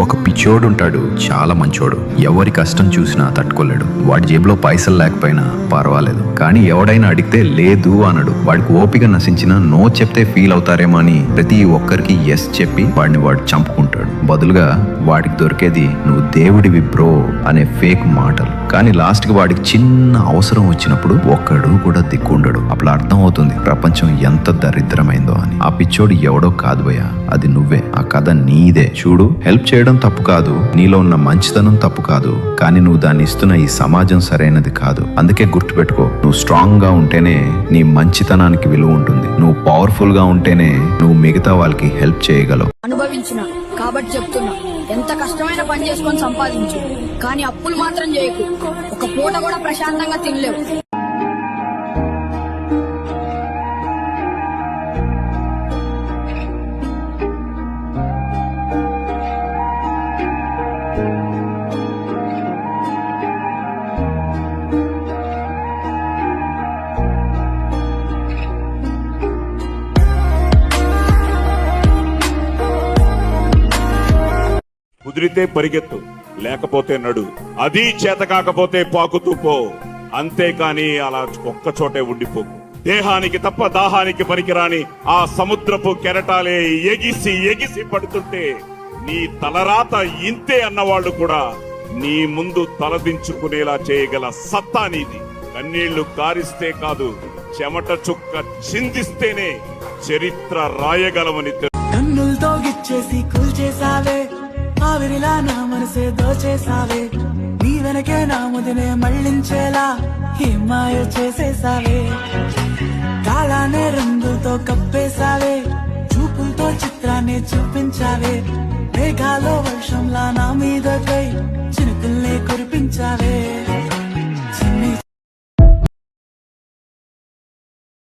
ఒక పిచ్చోడు ఉంటాడు, చాలా మంచోడు. ఎవరి కష్టం చూసినా తట్టుకోలేడు. వాడి జేబులో పైసలు లేకపోయినా పర్వాలేదు, కానీ ఎవడైనా అడిగితే లేదు అనడు. వాడికి ఓపిక నశించినా నో చెప్తే ఫీల్ అవుతారేమో అని ప్రతి ఒక్కరికి ఎస్ చెప్పి వాడిని వాడు చంపుకుంటాడు. బదులుగా వాడికి దొరికేది నువ్వు దేవుడివి బ్రో అనే ఫేక్ మాటలు. కానీ లాస్ట్ కి వాడికి చిన్న అవసరం వచ్చినప్పుడు ఒక్కడు కూడా దిక్కుండడు. అప్పుడు అర్థం అవుతుంది ప్రపంచం ఎంత దరిద్రమైందో అని. ఆ పిచ్చోడు ఎవడో కాదు భయ్యా, అది నువ్వే. ఆ కథ నీదే. చూడు, హెల్ప్ చేయడం తప్పు కాదు, నీలో ఉన్న మంచితనం తప్పు కాదు, కానీ నువ్వు దాన్ని ఇస్తున్న ఈ సమాజం సరైనది కాదు. అందుకే గుర్తుపెట్టుకో, నువ్వు స్ట్రాంగ్ గా ఉంటేనే నీ మంచితనానికి విలువ ఉంటుంది. నువ్వు పవర్ఫుల్ గా ఉంటేనే నువ్వు మిగతా వాళ్ళకి హెల్ప్ చేయగలవు. అనుభవించిన కాబట్టి చెప్తున్నా, ఎంత కష్టమైన పని చేసుకొని సంపాదించు, కానీ అప్పులు మాత్రం చేయకు. ఒక పూట కూడా ప్రశాంతంగా తినలేవు. కుదిరితే పరిగెత్తు, లేకపోతే నడు. అది చేత కాకపోతే పాకుతూ పో. అంతేకాని అలా ఒక్కచోటే ఉండిపోకు. దేహానికి తప్ప దాహానికి పనికిరాని ఆ సముద్రపు కెరటాలే ఎగిసి ఎగిసి పడుతుంటే నీ తలరాత ఇంతే అన్నవాళ్లు కూడా నీ ముందు తలదించుకునేలా చేయగల సత్తా నీది. కన్నీళ్లు కారిస్తే కాదు, చెమట చుక్క చిందిస్తేనే చరిత్ర రాయగలవని కన్నులతో గిచ్చేసి కూల్చేసావే, ఆవిరిలా నా మనసే దోచేసావే, నీ వెనకే నా ముదినే మళ్ళించేలా ఏం మాయ చేసేసావే. కాలానే రంగులతో కప్పేసావే, చూపులతో చిత్రాన్ని చూపించావే, మేఘాలో వర్షంలా నా మీద